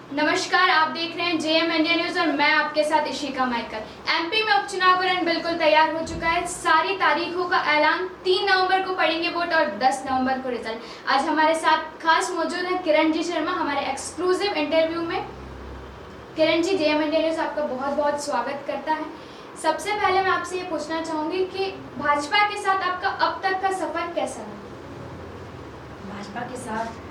नमस्कार, आप देख रहे हैं जेएम इंडिया न्यूज और मैं आपके साथ इशिका माइकल। एमपी में उपचुनाव का रण बिल्कुल तैयार हो चुका है। सारी तारीखों का ऐलान 3 नवंबर को पड़ेंगे वोट और 10 नवंबर को रिजल्ट। आज हमारे साथ खास मौजूद है किरण जी शर्मा हमारे एक्सक्लूसिव इंटरव्यू में। Kiran ji, JM India news आपका बहुत बहुत स्वागत करता है। सबसे पहले मैं आपसे ये पूछना चाहूँगी कि भाजपा के साथ आपका अब तक का सफर कैसा रहा? भाजपा के साथ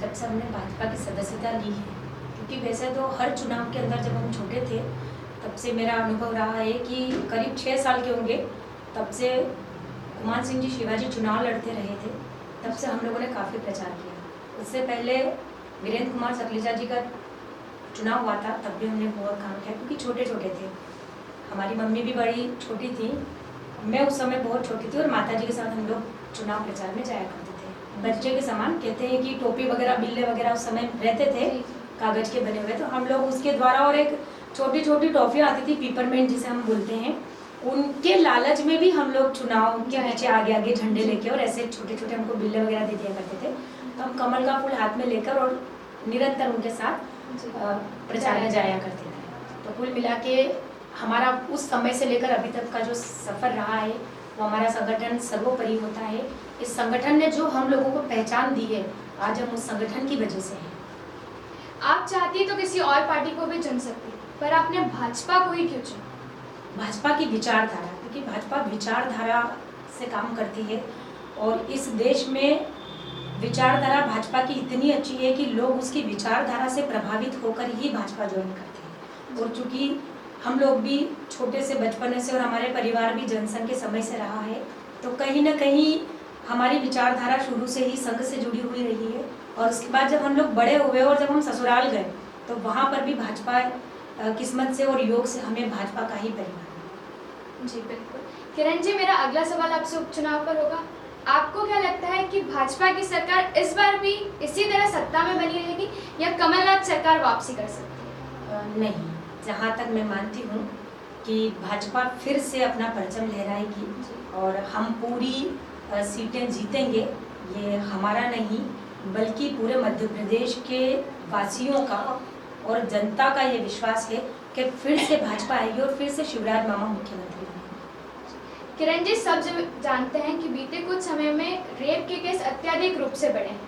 जब से हमने भाजपा की सदस्यता ली है, क्योंकि वैसे तो हर चुनाव के अंदर जब हम छोटे थे तब से मेरा अनुभव रहा है कि करीब 6 साल के होंगे तब से कुमान सिंह जी शिवाजी चुनाव लड़ते रहे थे, तब से हम लोगों ने काफ़ी प्रचार किया। उससे पहले वीरेंद्र कुमार सकलेचा जी का चुनाव हुआ था, तब भी हमने बहुत काम किया क्योंकि छोटे छोटे थे। हमारी मम्मी भी बड़ी छोटी थी, मैं उस समय बहुत छोटी थी और माता जी के साथ हम लोग चुनाव प्रचार में जाया करते थे। बच्चे के समान कहते हैं कि टोपी वगैरह बिल्ले वगैरह उस समय रहते थे कागज के बने हुए, तो हम लोग उसके द्वारा और एक छोटी छोटी टॉफियाँ आती थी पेपरमेंट जिसे हम बोलते हैं, उनके लालच में भी हम लोग चुनाव के पीछे आगे आगे झंडे लेके और ऐसे छोटे छोटे हमको बिल्ले वगैरह दे दिया करते थे। तो हम कमल का फूल हाथ में लेकर और निरंतर उनके साथ प्रचार में जाया करते थे। तो कुल मिला के हमारा उस समय से लेकर अभी तक का जो सफ़र रहा है वो हमारा संगठन सर्वोपरि होता है। इस संगठन ने जो हम लोगों को पहचान दी है, आज हम उस संगठन की वजह से हैं। आप चाहती तो किसी और पार्टी को भी चुन सकती, पर आपने भाजपा को ही क्यों चुना? भाजपा की विचारधारा, क्योंकि भाजपा विचारधारा से काम करती है और इस देश में विचारधारा भाजपा की इतनी अच्छी है कि लोग उसकी विचारधारा से प्रभावित होकर ही भाजपा ज्वाइन करते हैं। और चूँकि हम लोग भी छोटे से बचपन से और हमारे परिवार भी जनसंघ के समय से रहा है, तो कहीं ना कहीं हमारी विचारधारा शुरू से ही संघ से जुड़ी हुई रही है। और उसके बाद जब हम लोग बड़े हुए और जब हम ससुराल गए तो वहाँ पर भी भाजपा किस्मत से और योग से हमें भाजपा का ही परिवार। जी बिल्कुल। किरण जी, मेरा अगला सवाल आपसे उपचुनाव पर होगा। आपको क्या लगता है कि भाजपा की सरकार इस बार भी इसी तरह सत्ता में बनी रहेगी या कमलनाथ सरकार वापसी कर सकती है? नहीं, जहाँ तक मैं मानती हूँ कि भाजपा फिर से अपना परचम लहराएगी और हम पूरी सीटें जीतेंगे। ये हमारा नहीं बल्कि पूरे मध्य प्रदेश के वासियों का और जनता का ये विश्वास है कि फिर से भाजपा आएगी और फिर से शिवराज मामा मुख्यमंत्री बनेंगे। किरण जी, सब जानते हैं कि बीते कुछ समय में रेप के केस अत्यधिक रूप से बढ़े हैं,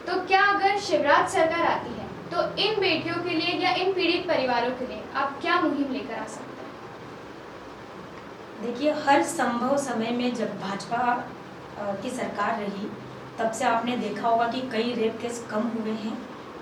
तो क्या अगर शिवराज सरकार आती है तो इन बेटियों के लिए या इन पीड़ित परिवारों के लिए आप क्या मुहिम लेकर आ सकते हैं? देखिए, हर संभव समय में जब भाजपा की सरकार रही तब से आपने देखा होगा कि कई रेप केस कम हुए हैं।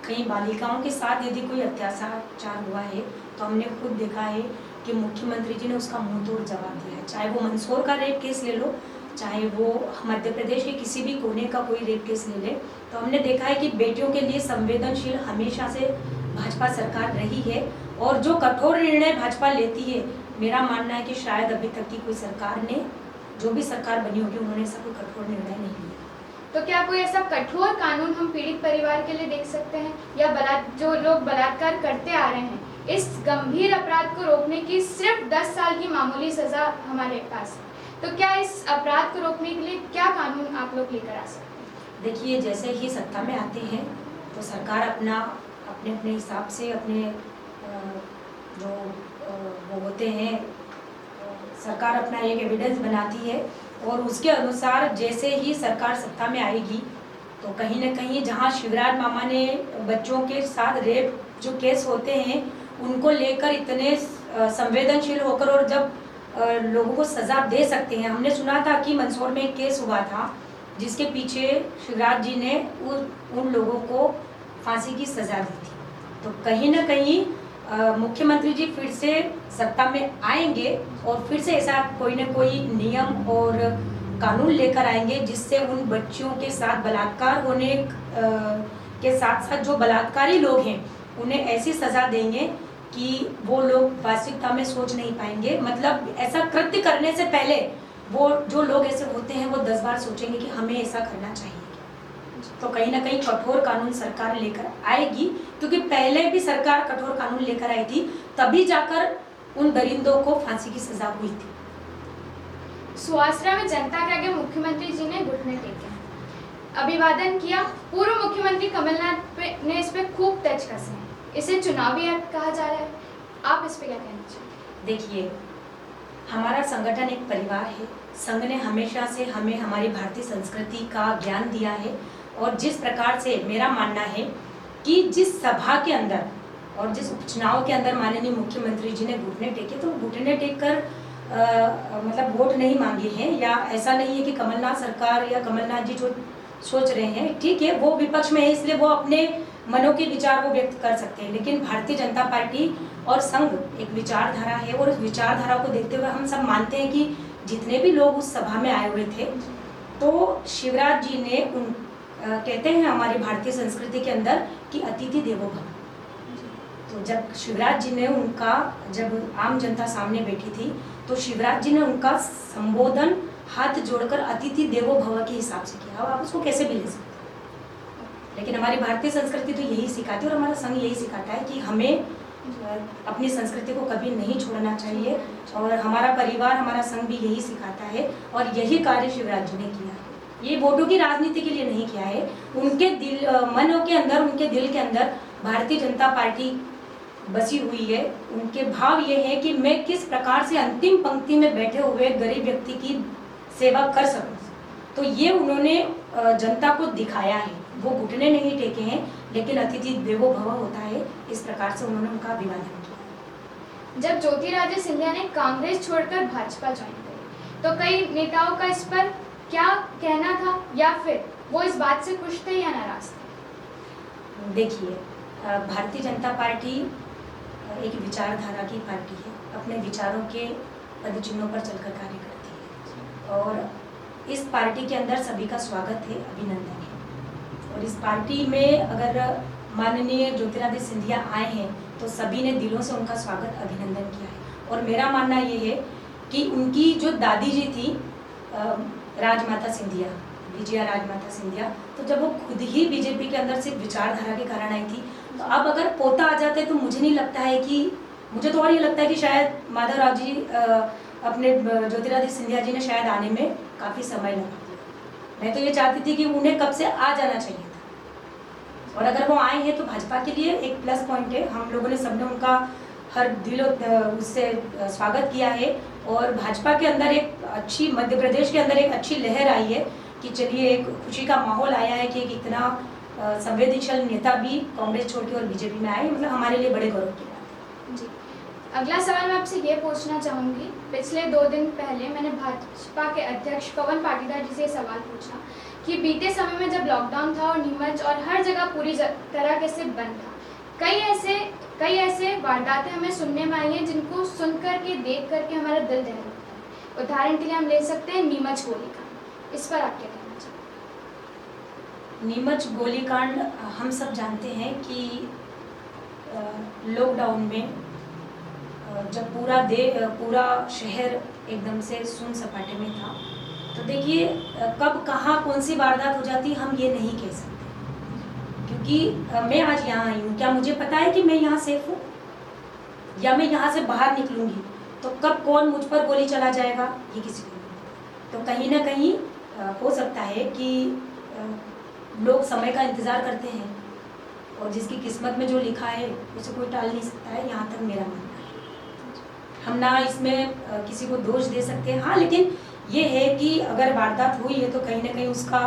कई बालिकाओं के साथ यदि कोई अत्याचार हुआ है तो हमने खुद देखा है कि मुख्यमंत्री जी ने उसका मुंह तोड़ जवाब दिया है। चाहे वो मंदसौर का रेप केस ले लो, चाहे वो मध्य प्रदेश के किसी भी कोने का कोई रेप केस ले ले, तो हमने देखा है कि बेटियों के लिए संवेदनशील हमेशा से भाजपा सरकार रही है। और जो कठोर निर्णय भाजपा लेती है, मेरा मानना है कि शायद अभी तक की कोई सरकार ने, जो भी सरकार बनी होगी, उन्होंने ऐसा कोई कठोर निर्णय नहीं लिया। तो क्या कोई ऐसा कठोर कानून हम पीड़ित परिवार के लिए देख सकते हैं, या जो लोग बलात्कार करते आ रहे हैं, इस गंभीर अपराध को रोकने की सिर्फ 10 साल की मामूली सजा हमारे पास है, तो क्या इस अपराध को रोकने के लिए क्या कानून आप लोग लेकर आ सकते हैं? देखिए, जैसे ही सत्ता में आते हैं तो सरकार अपने अपने हिसाब से अपने जो वो होते हैं, सरकार अपना एक एविडेंस बनाती है और उसके अनुसार जैसे ही सरकार सत्ता में आएगी तो कहीं ना कहीं जहां शिवराज मामा ने बच्चों के साथ रेप जो केस होते हैं उनको लेकर इतने संवेदनशील होकर और जब लोगों को सज़ा दे सकते हैं। हमने सुना था कि मंदसौर में एक केस हुआ था जिसके पीछे शिवराज जी ने उन लोगों को फांसी की सज़ा दी थी। तो कहीं ना कहीं मुख्यमंत्री जी फिर से सत्ता में आएंगे और फिर से ऐसा कोई ना कोई नियम और कानून लेकर आएंगे जिससे उन बच्चियों के साथ बलात्कार होने के साथ साथ जो बलात्कारी लोग हैं उन्हें ऐसी सज़ा देंगे कि वो लोग वास्तविकता में सोच नहीं पाएंगे। मतलब ऐसा कृत्य करने से पहले वो जो लोग ऐसे होते हैं वो 10 बार सोचेंगे कि हमें ऐसा करना चाहिए। तो कहीं ना कहीं कठोर कानून सरकार लेकर आएगी, क्योंकि पहले भी सरकार कठोर कानून लेकर आई थी, तभी जाकर उन दरिंदों को फांसी की सजा हुई थी। सुवासरा में जनता के आगे मुख्यमंत्री जी ने घुटने टेके हैं। अभिवादन किया। पूर्व मुख्यमंत्री कमलनाथ ने इस पे खूब तंज कसे हैं। इसे चुनावी एक्ट कहा जा रहा है, आप इस पे क्या कहना चाहेंगे? देखिए, हमारा संगठन एक परिवार है। संघ ने हमेशा से हमें हमारी भारतीय संस्कृति का ज्ञान दिया है और जिस प्रकार से मेरा मानना है कि जिस सभा के अंदर और जिस उपचुनाव के अंदर माननीय मुख्यमंत्री जी ने घुटने टेके, तो घुटने टेक कर मतलब वोट नहीं मांगे हैं, या ऐसा नहीं है कि कमलनाथ सरकार या कमलनाथ जी जो सोच रहे हैं, ठीक है, वो विपक्ष में है इसलिए वो अपने मनों के विचार वो व्यक्त कर सकते हैं, लेकिन भारतीय जनता पार्टी और संघ एक विचारधारा है और उस विचारधारा को देखते हुए हम सब मानते हैं कि जितने भी लोग उस सभा में आए हुए थे, तो शिवराज जी ने कहते हैं हमारी भारतीय संस्कृति के अंदर कि अतिथि देवो भव। तो जब शिवराज जी ने जब आम जनता सामने बैठी थी, तो शिवराज जी ने उनका संबोधन हाथ जोड़कर अतिथि देवो भव के हिसाब से किया। अब आप उसको कैसे भी ले सकते हैं, लेकिन हमारी भारतीय संस्कृति तो यही सिखाती है और हमारा संघ यही सिखाता है कि हमें अपनी संस्कृति को कभी नहीं छोड़ना चाहिए, और हमारा परिवार, हमारा संघ भी यही सिखाता है और यही कार्य शिवराज जी ने किया है। ये वोटों की राजनीति के लिए नहीं किया है, उनके दिल मनों के अंदर, उनके दिल के अंदर भारतीय जनता पार्टी बसी हुई है। उनके भाव ये है कि मैं किस प्रकार से अंतिम पंक्ति में बैठे हुए गरीब व्यक्ति की सेवा कर सकूं, तो ये उन्होंने जनता को दिखाया है। वो घुटने नहीं टेके हैं, लेकिन अतिथि देवो भव होता है, इस प्रकार से उन्होंने उनका अभिवादन किया। जब ज्योतिरादित्य सिंधिया ने कांग्रेस छोड़कर भाजपा ज्वाइन करी, तो कई नेताओं का इस पर क्या कहना था, या फिर वो इस बात से खुश थे या नाराज थे? देखिए, भारतीय जनता पार्टी एक विचारधारा की पार्टी है, अपने विचारों के पदचिन्हों पर चलकर कार्य करती है और इस पार्टी के अंदर सभी का स्वागत है, अभिनंदन है। और इस पार्टी में अगर माननीय ज्योतिरादित्य सिंधिया आए हैं, तो सभी ने दिलों से उनका स्वागत, अभिनंदन किया है। और मेरा मानना ये है कि उनकी जो दादी जी थी राजमाता सिंधिया, विजया राजमाता सिंधिया, तो जब वो खुद ही बीजेपी के अंदर सिर्फ विचारधारा के कारण आई थी, तो अब अगर पोता आ जाते तो मुझे नहीं लगता है कि, मुझे तो और ये लगता है कि शायद माधवराव जी अपने ज्योतिरादित्य सिंधिया जी ने शायद आने में काफ़ी समय लगा दिया। मैं तो ये चाहती थी कि उन्हें कब से आ जाना चाहिए था, और अगर वो आए हैं तो भाजपा के लिए एक प्लस पॉइंट है। हम लोगों ने सबने उनका हर दिलो उससे स्वागत किया है, और भाजपा के अंदर एक अच्छी, मध्य प्रदेश के अंदर एक अच्छी लहर आई है कि चलिए एक खुशी का माहौल आया है कि एक इतना संवेदनशील नेता भी कांग्रेस छोड़ के और बीजेपी में आए, मतलब हमारे लिए बड़े गौरव की बात है। जी, अगला सवाल मैं आपसे ये पूछना चाहूँगी। पिछले 2 दिन पहले मैंने भाजपा के अध्यक्ष पवन पाटीदार जी से सवाल पूछा कि बीते समय में जब लॉकडाउन था और नीमच और हर जगह पूरी तरह से बंद था, कई ऐसे वारदातें हमें सुनने में आई हैं जिनको सुन करके, देख करके हमारा दिल दहल उठता है। उदाहरण के लिए हम ले सकते हैं नीमच गोलीकांड, इस पर आप क्या कहना चाहेंगे? नीमच गोलीकांड हम सब जानते हैं कि लॉकडाउन में जब पूरा शहर एकदम से सुन सपाटे में था, तो देखिए कब कहाँ कौन सी वारदात हो जाती हम ये नहीं कह सकते, क्योंकि मैं आज यहाँ आई हूँ, क्या मुझे पता है कि मैं यहाँ सेफ हूँ, या मैं यहाँ से बाहर निकलूँगी तो कब कौन मुझ पर गोली चला जाएगा, ये किसी को नहीं। तो कहीं ना कहीं हो सकता है कि लोग समय का इंतज़ार करते हैं, और जिसकी किस्मत में जो लिखा है उसे कोई टाल नहीं सकता है, यहाँ तक मेरा मानना है। हम ना इसमें किसी को दोष दे सकते हैं, हाँ, लेकिन ये है कि अगर वारदात हुई है तो कहीं ना कहीं उसका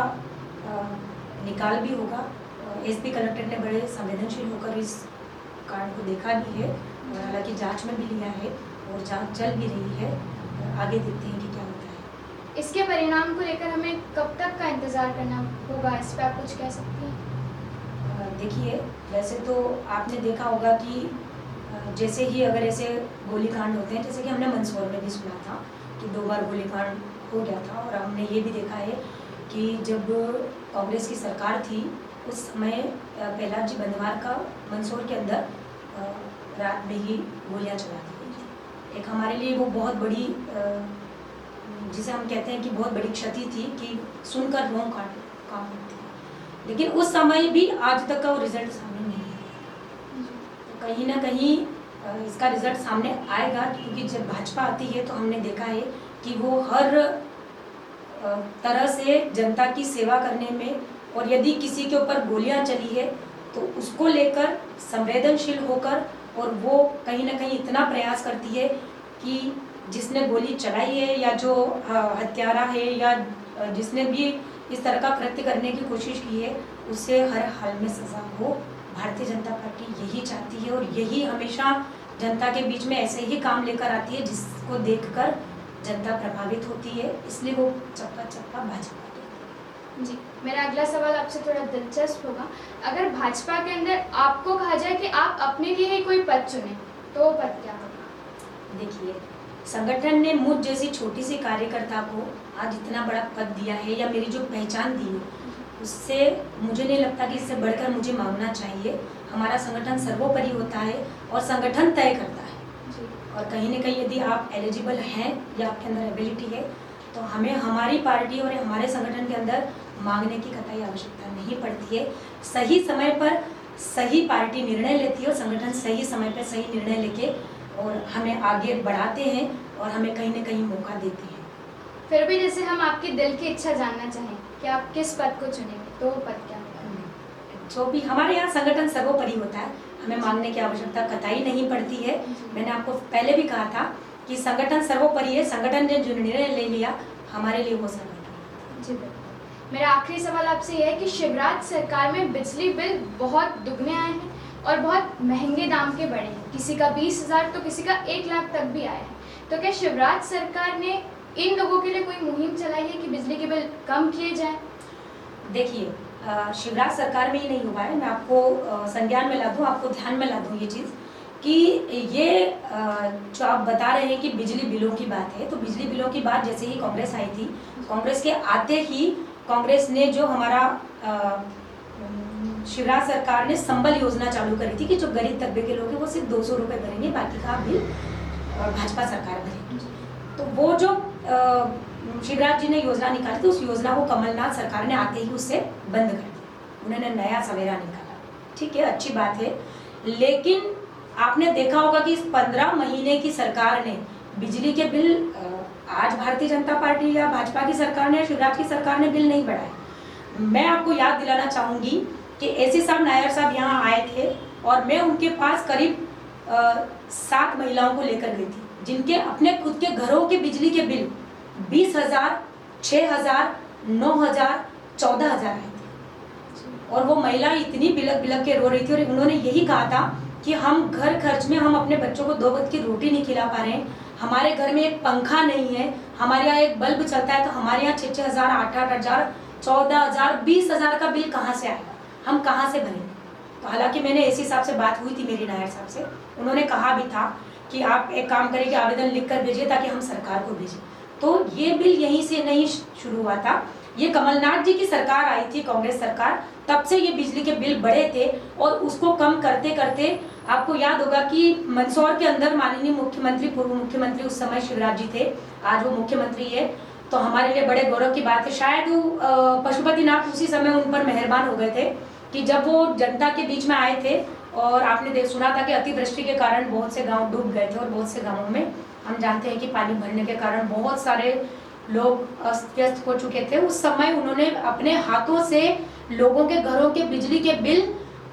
निकाल भी होगा। एसपी कलेक्टर ने बड़े संवेदनशील होकर इस कांड को देखा भी है, और हालांकि जांच में भी लिया है और जांच चल भी रही है। आगे देखते हैं कि क्या होता है। इसके परिणाम को लेकर हमें कब तक का इंतजार करना होगा, इस पर आप कुछ कह सकती हैं? देखिए, वैसे तो आपने देखा होगा कि जैसे ही अगर ऐसे गोलीकांड होते हैं, जैसे कि हमने मंदसौर में भी सुना था कि 2 बार गोलीकांड हो गया था, और हमने ये भी देखा है कि जब कांग्रेस की सरकार थी उस समय प्रहलाद जी बंदवार का मंदसौर के अंदर रात में ही गोलियां चला दी गई थी। एक हमारे लिए वो बहुत बड़ी, जिसे हम कहते हैं कि बहुत बड़ी क्षति थी कि सुनकर रोंग काम होती है, लेकिन उस समय भी आज तक का वो रिजल्ट सामने नहीं है। तो कहीं ना कहीं इसका रिजल्ट सामने आएगा, क्योंकि जब भाजपा आती है तो हमने देखा है कि वो हर तरह से जनता की सेवा करने में और यदि किसी के ऊपर गोलियां चली है तो उसको लेकर संवेदनशील होकर, और वो कहीं ना कहीं इतना प्रयास करती है कि जिसने गोली चलाई है या जो हत्यारा है या जिसने भी इस तरह का कृत्य करने की कोशिश की है, उसे हर हाल में सजा हो। भारतीय जनता पार्टी यही चाहती है और यही हमेशा जनता के बीच में ऐसे ही काम लेकर आती है जिसको देखकर जनता प्रभावित होती है, इसलिए वो चप्पा चप्पा भाजपा के। जी, मेरा अगला सवाल आपसे थोड़ा दिलचस्प होगा। अगर भाजपा के अंदर आपको कहा जाए कि आप अपने लिए ही कोई पद चुने, तो वो पद क्या होगा? देखिए, संगठन ने मुझ जैसी छोटी सी कार्यकर्ता को आज इतना बड़ा पद दिया है या मेरी जो पहचान दी है, उससे मुझे नहीं लगता कि इससे बढ़कर मुझे मांगना चाहिए। हमारा संगठन सर्वोपरि होता है और संगठन तय करता है। और कहीं ना कहीं यदि आप एलिजिबल हैं या आपके अंदर एबिलिटी है, तो हमें हमारी पार्टी और हमारे संगठन के अंदर मांगने की कतई आवश्यकता नहीं पड़ती है। सही समय पर सही पार्टी निर्णय लेती है और संगठन सही समय पर सही निर्णय लेके और हमें आगे बढ़ाते हैं और हमें कहीं ना कहीं मौका देते हैं। फिर भी जैसे हम आपकी दिल की इच्छा जानना चाहें कि आप किस पद को चुनेंगे, तो वो पद क्या होगा? जो भी हमारे यहाँ संगठन सर्वोपरि होता है, हमें मांगने की आवश्यकता कतई नहीं पड़ती है। मैंने आपको पहले भी कहा था कि संगठन सर्वोपरि है, संगठन ने जो निर्णय ले लिया हमारे लिए वो संगठन। जी बिल्कुल। मेरा आखिरी सवाल आपसे ये है कि शिवराज सरकार में बिजली बिल बहुत दुगने आए हैं और बहुत महंगे दाम के बढ़े हैं, किसी का 20,000 तो किसी का 1 लाख तक भी आया है। तो क्या शिवराज सरकार ने इन लोगों के लिए कोई मुहिम चलाई है कि बिजली के बिल कम किए जाएं? देखिए, शिवराज सरकार में ही नहीं हुआ है। मैं आपको संज्ञान में ला दूँ, आपको ध्यान में ला दूँ ये चीज़ कि ये जो आप बता रहे हैं कि बिजली बिलों की बात है, तो बिजली बिलों की बात जैसे ही कांग्रेस आई थी, कांग्रेस के आते ही कांग्रेस ने जो हमारा शिवराज सरकार ने संबल योजना चालू करी थी कि जो गरीब तबके के लोग हैं वो सिर्फ 200 रुपये भरेंगे, बाकी का बिल भाजपा सरकार भरेगी। तो वो जो शिवराज जी ने योजना निकाली थी, उस योजना को कमलनाथ सरकार ने आते ही उससे बंद कर दिया। उन्होंने नया सवेरा निकाला, ठीक है, अच्छी बात है। लेकिन आपने देखा होगा कि इस 15 महीने की सरकार ने बिजली के बिल, आज भारतीय जनता पार्टी या भाजपा की सरकार ने, शिवराज की सरकार ने बिल नहीं बढ़ाए। मैं आपको याद दिलाना चाहूँगी कि एसी साहब नायर साहब यहाँ आए थे और मैं उनके पास करीब 7 महिलाओं को लेकर गई थी जिनके अपने खुद के घरों के बिजली के बिल 20,000, 6,000, 9,000, 14,000 आए थे। और वो महिला इतनी बिलक बिलक के रो रही थी और उन्होंने यही कहा था कि हम घर खर्च में हम अपने बच्चों को 2 वक्त की रोटी नहीं खिला पा रहे हैं, हमारे घर में एक पंखा नहीं है, हमारे यहाँ एक बल्ब चलता है तो हमारे यहाँ 6,000, 8,000, 14,000, 20,000 का बिल कहाँ से आएगा, हम कहाँ से भरेंगे। तो हालांकि मैंने एसी साहब से बात हुई थी मेरी नायर साहब से, उन्होंने कहा भी था कि आप एक काम करें कि आवेदन लिख कर भेजिए ताकि हम सरकार को भेजें। तो ये बिल यहीं से नहीं शुरू हुआ था, ये कमलनाथ जी की सरकार आई थी, कांग्रेस सरकार, तब से ये बिजली के बिल बढ़े थे। और उसको कम करते करते आपको याद होगा कि मंदसौर के अंदर माननीय मुख्यमंत्री, पूर्व मुख्यमंत्री उस समय शिवराज जी थे, आज वो मुख्यमंत्री है, तो हमारे लिए बड़े गौरव की बात है। शायद पशुपतिनाथ उसी समय उन पर मेहरबान हो गए थे कि जब वो जनता के बीच में आए थे और आपने सुना था कि अतिवृष्टि के कारण बहुत से गांव डूब गए थे और बहुत से गांवों में हम जानते हैं कि पानी भरने के कारण बहुत सारे लोग अस्त व्यस्त हो चुके थे। उस समय उन्होंने अपने हाथों से लोगों के घरों के बिजली के बिल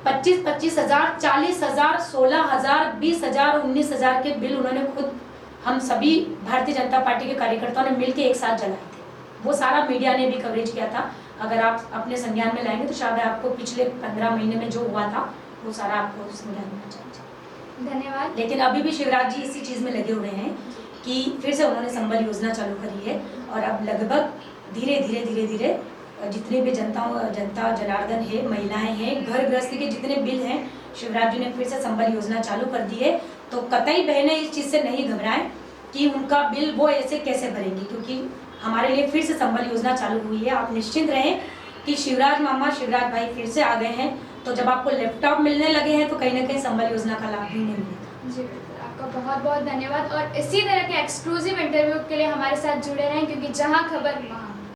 25,000, 40,000, 16,000, 20,000, 19,000 के बिल उन्होंने खुद, हम सभी भारतीय जनता पार्टी के कार्यकर्ताओं ने मिलकर एक साथ जलाए थे। वो सारा मीडिया ने भी कवरेज किया था। अगर आप अपने संज्ञान में लाएंगे तो शायद आपको पिछले 15 महीने में जो हुआ था वो सारा आपको संज्ञान में चाहिए। धन्यवाद। लेकिन अभी भी शिवराज जी इसी चीज़ में लगे हुए हैं कि फिर से उन्होंने संबल योजना चालू करी है और अब लगभग धीरे धीरे जितने भी जनता जनार्दन है, महिलाएं हैं, घर गृहस्थी के जितने बिल हैं, शिवराज जी ने फिर से संबल योजना चालू कर दी है। तो कतई बहनें इस चीज़ से नहीं घबराएं कि उनका बिल वो ऐसे कैसे भरेंगे, क्योंकि हमारे लिए फिर से संबल योजना चालू हुई है। आप निश्चिंत रहें कि शिवराज मामा, शिवराज भाई फिर से आ गए हैं, तो जब आपको लैपटॉप मिलने लगे हैं तो कहीं ना कहीं संबल योजना का लाभ भी नहीं मिलेगा। जी बिल्कुल, आपका बहुत बहुत धन्यवाद और इसी तरह के एक्सक्लूसिव इंटरव्यू के लिए हमारे साथ जुड़े रहें, क्योंकि जहां खबर वहां